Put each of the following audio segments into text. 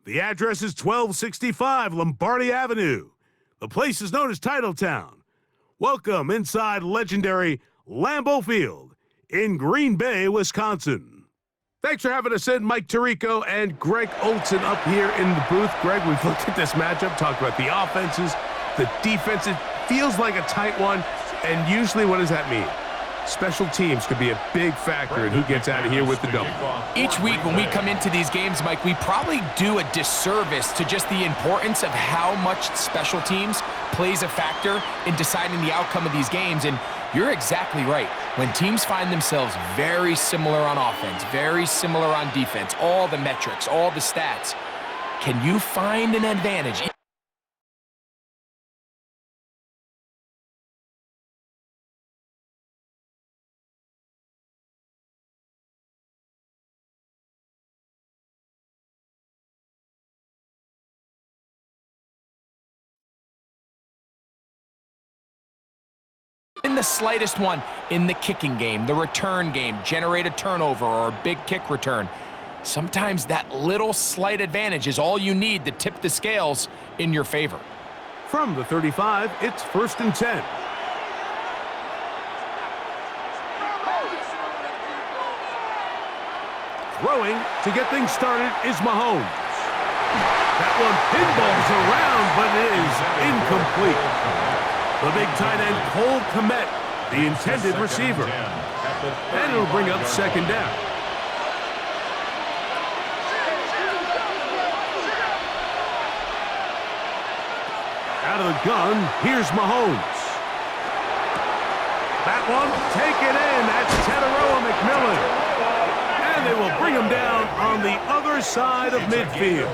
The address is 1265 Lombardi Avenue. The place is known as Titletown. Welcome inside legendary Lambeau Field in Green Bay, Wisconsin. Thanks for having us in, Mike Tirico and Greg Olson up here in the booth. Greg, we've looked at this matchup, talked about the offenses, the defense. It feels like a tight one, and usually what does that mean? Special teams could be a big factor in who gets out of here with the double. Each week when we come into these games, Mike, we probably do a disservice to just the importance of how much special teams plays a factor in deciding the outcome of these games. And you're exactly right. When teams find themselves very similar on offense, very similar on defense, all the metrics, all the stats, can you find an advantage? In the slightest one, in the kicking game, the return game, generate a turnover or a big kick return. Sometimes that little slight advantage is all you need to tip the scales in your favor. From the 35, it's 1st and 10. Throwing to get things started is Mahomes. That one pinballs around, but it is incomplete. The big tight end, Cole Kmet, the intended receiver. And it'll bring up 2nd down. Out of the gun, here's Mahomes. That one, taken in. That's Teteroa McMillan. And they will bring him down on the other side of midfield.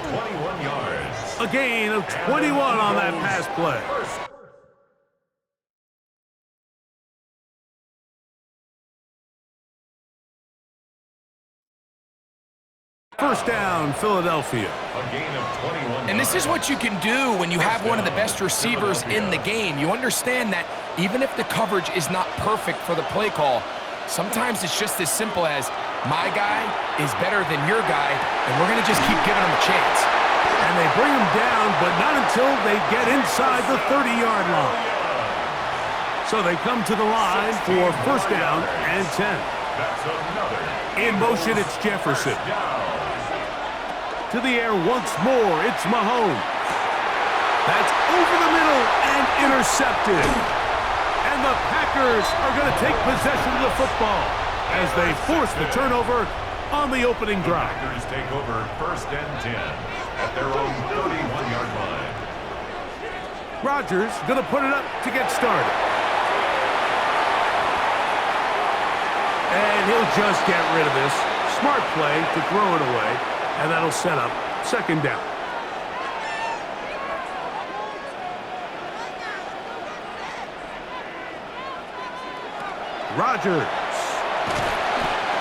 A gain of 21 on that pass play. First down, Philadelphia. And this is what you can do when you have one of the best receivers in the game. You understand that even if the coverage is not perfect for the play call, sometimes it's just as simple as, my guy is better than your guy, and we're going to just keep giving him a chance. And they bring him down, but not until they get inside the 30-yard line. So they come to the line for 1st down and 10. In motion, it's Jefferson. To the air once more, it's Mahomes. That's over the middle and intercepted. And the Packers are going to take possession of the football as they force the turnover on the opening drive. The Packers take over 1st and 10 at their own 31-yard line. Rodgers going to put it up to get started. And he'll just get rid of this. Smart play to throw it away. And that'll set up 2nd down. Rodgers.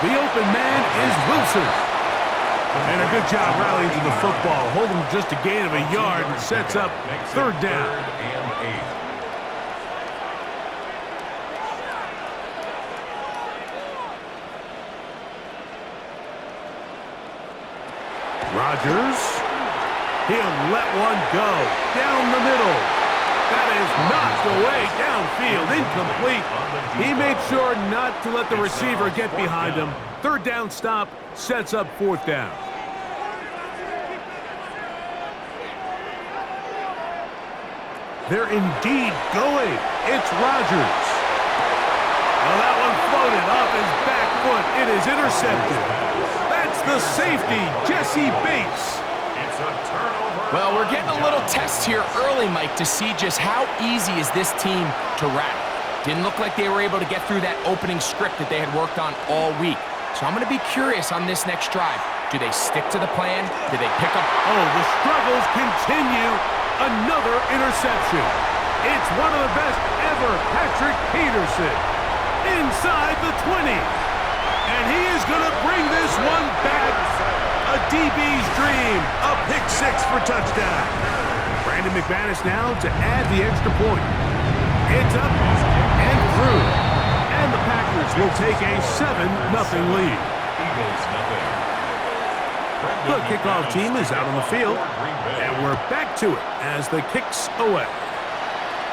The open man is Wilson. And a good job rallying to the football. Holding just a gain of a yard and sets up 3rd down. Rodgers, he'll let one go down the middle. That is knocked away downfield, incomplete. He made sure not to let the receiver get behind him. 3rd down stop sets up 4th down. They're indeed going. It's Rodgers. Well, that one floated off his back foot. It is intercepted. The safety, Jesse Bates. It's a turnover. Well, we're getting a little test here early, Mike, to see just how easy is this team to rattle. Didn't look like they were able to get through that opening script that they had worked on all week. So I'm going to be curious on this next drive. Do they stick to the plan? Do they pick up? Oh, the struggles continue. Another interception. It's one of the best ever, Patrick Peterson. Inside the 20. And he is going to bring this one back. A DB's dream. A pick 6 for touchdown. Brandon McManus now to add the extra point. It's up and through. And the Packers will take a 7-0 lead. Eagles 0. The kickoff team is out on the field, and we're back to it as the kick's away.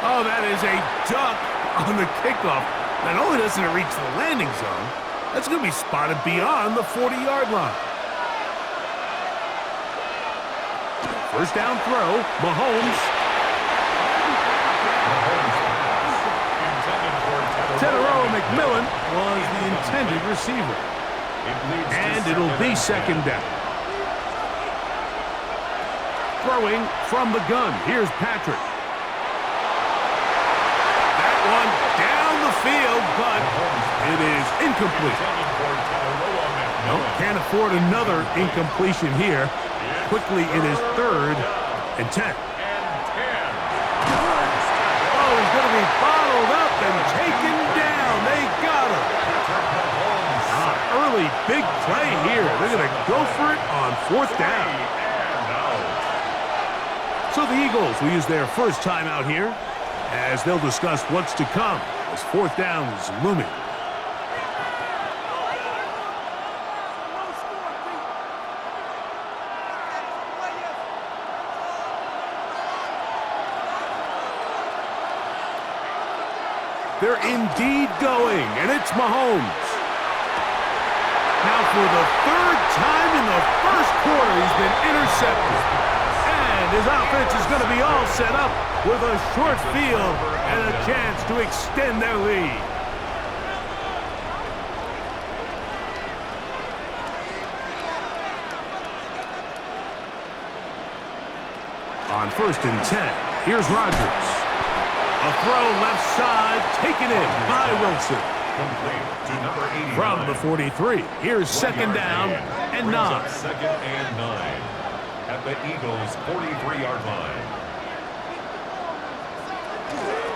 Oh, that is a duck on the kickoff. Not only doesn't it reach the landing zone, that's going to be spotted beyond the 40-yard line. First down throw, Mahomes. Tedero McMillan was the intended receiver. And it'll be second down. Throwing from the gun. Here's Patrick. That one down the field, but it is incomplete. No, can't afford another incompletion here. Quickly it is 3rd and 10. Oh, he's going to be bottled up and taken down. They got him. Early big play here. They're going to go for it on 4th down. So the Eagles will use their first timeout here as they'll discuss what's to come as 4th down is looming. They're indeed going, and it's Mahomes. Now for the 3rd time in the first quarter, he's been intercepted. And his offense is going to be all set up with a short field and a chance to extend their lead. On 1st and 10, here's Rodgers. A throw left side, taken in by Wilson. From the 43, here's 2nd down and 9. 2nd and 9 at the Eagles' 43-yard line.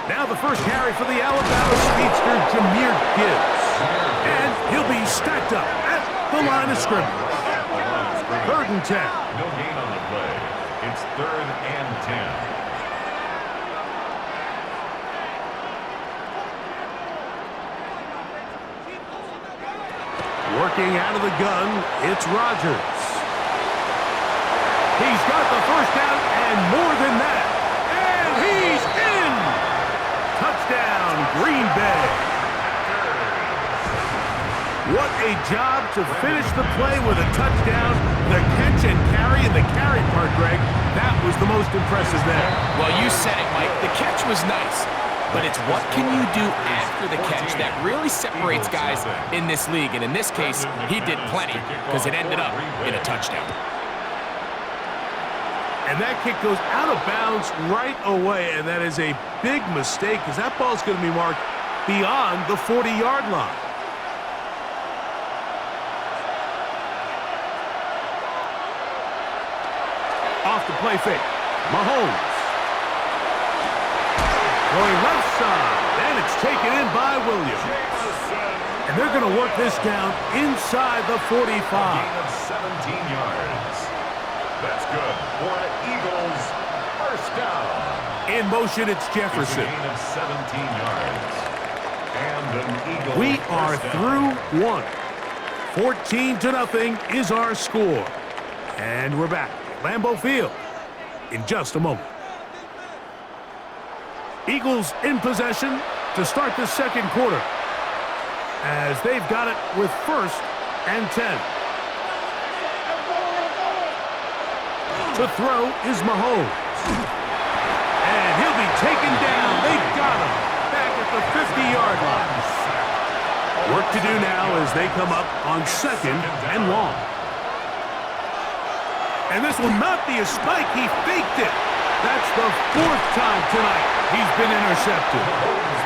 Now the first carry for the Alabama speedster, Jahmyr Gibbs. And he'll be stacked up at the line of scrimmage. 3rd and 10. No gain on the play. It's 3rd and 10. Working out of the gun, it's Rodgers. He's got the first down and more than that. And he's in! Touchdown, Green Bay. What a job to finish the play with a touchdown. The catch and carry, and the carry part, Greg, that was the most impressive there. Well, you said it, Mike. The catch was nice. But it's what can you do after the catch that really separates guys in this league. And in this case, he did plenty because it ended up in a touchdown. And that kick goes out of bounds right away, and that is a big mistake because that ball's going to be marked beyond the 40-yard line. Off the play fake, Mahomes. Going left side, and it's taken in by Williams. And they're going to work this down inside the 45. A gain of 17 yards. That's good for an Eagles first down. In motion, it's Jefferson. It's a gain of 17 yards. And an Eagle We are first down. through one. 14-0 is our score. And we're back at Lambeau Field in just a moment. Eagles in possession to start the second quarter as they've got it with 1st and 10. To throw is Mahomes. And he'll be taken down. They've got him back at the 50-yard line. Work to do now as they come up on 2nd and long. And this will not be a spike. He faked it. That's the 4th time tonight he's been intercepted.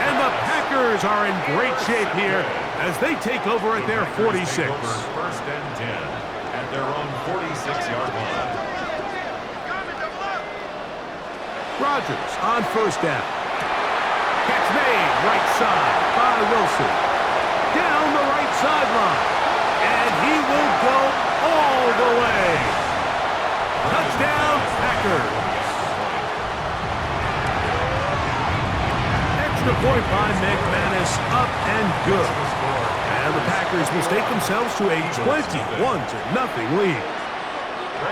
And the Packers are in great shape here as they take over at their 46. 1st and 10 at their own 46-yard line. Rodgers on 1st down. Catch made right side by Wilson. Down the right sideline. And he will go all the way. Touchdown, Packers. Extra point by McManus, up and good. And the Packers mistake themselves to a 21-0 lead.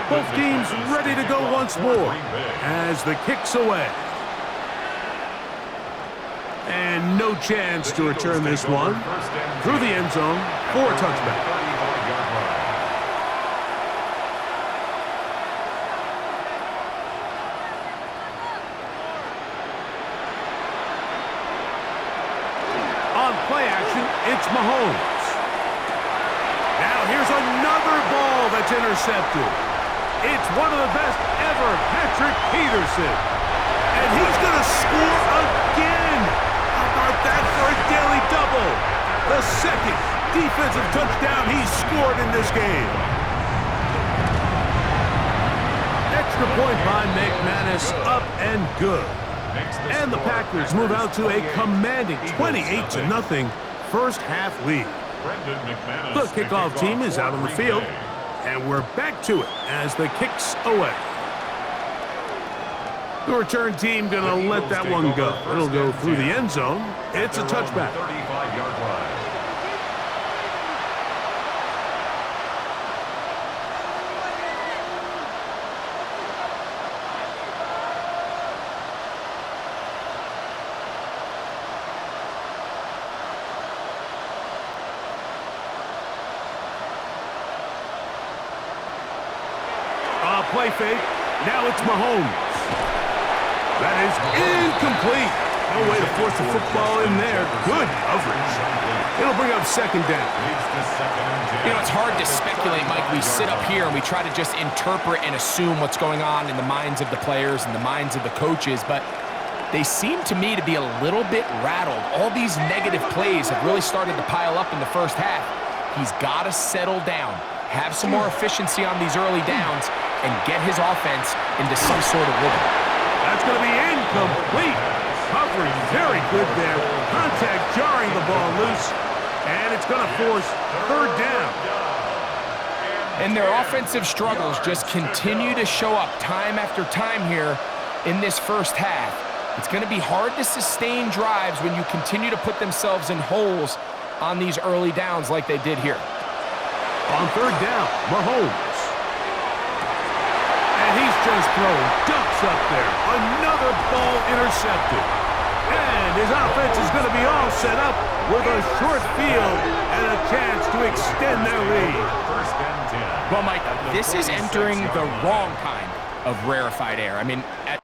Both teams ready to go once more as the kick's away. And no chance to return this one through the end zone for a touchback. On play action, it's Mahomes. Now here's another ball that's intercepted. It's one of the best ever, Patrick Peterson. And he's going to score again. How about that for a daily double? The second defensive touchdown he's scored in this game. Extra point by McManus, up and good. And the Packers move out to a commanding 28-0 first half lead. The kickoff team is out on the field, and we're back to it as the kick's away. The return team going to let that one go. It'll go through the end zone. It's a touchback. 35-yard line. Play fake. Now it's Mahomes. That is incomplete. No way to force the football in there. Good coverage. It'll bring up second down. You know, it's hard to speculate, Mike. We sit up here and we try to just interpret and assume what's going on in the minds of the players and the minds of the coaches, but they seem to me to be a little bit rattled. All these negative plays have really started to pile up in the first half. He's got to settle down, have some more efficiency on these early downs, and get his offense into some sort of rhythm. That's going to be incomplete. Coverage very good there. Contact jarring the ball loose, and it's going to force third down. And their offensive struggles just continue to show up time after time here in this first half. It's going to be hard to sustain drives when you continue to put themselves in holes on these early downs like they did here. On third down, Mahomes. And he's just throwing ducks up there. Another ball intercepted. And his offense is going to be all set up with a short field and a chance to extend their lead. First and 10. Well, Mike, this is entering the wrong kind of rarefied air. I mean, at